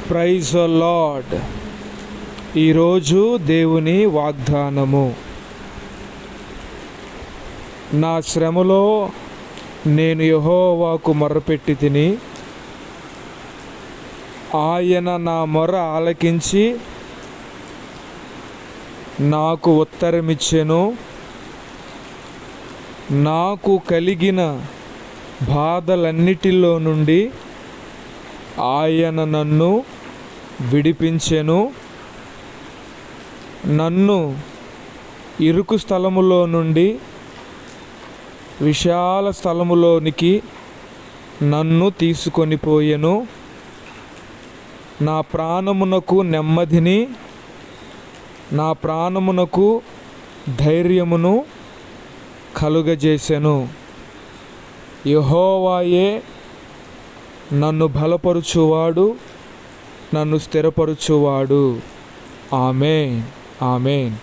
Praise the lord. ఈరోజు దేవుని వాగ్దానము. నా శ్రమలో నేను యెహోవాకు మొర్రపెట్టి తిని, ఆయన నా మొర ఆలకించి నాకు ఉత్తరమిచ్చెను. నాకు కలిగిన బాధలన్నిటిలో నుండి ఆయన నన్ను విడిపించెను. నన్ను ఇరుకు స్థలములో నుండి విశాల స్థలములోనికి నన్ను తీసుకొని పోయెను. నా ప్రాణమునకు నెమ్మదిని, నా ప్రాణమునకు ధైర్యమును కలుగజేసెను. యెహోవాయే నన్ను బలపరుచువాడు, నన్ను స్థిరపరచువాడు. ఆమేన్, ఆమేన్.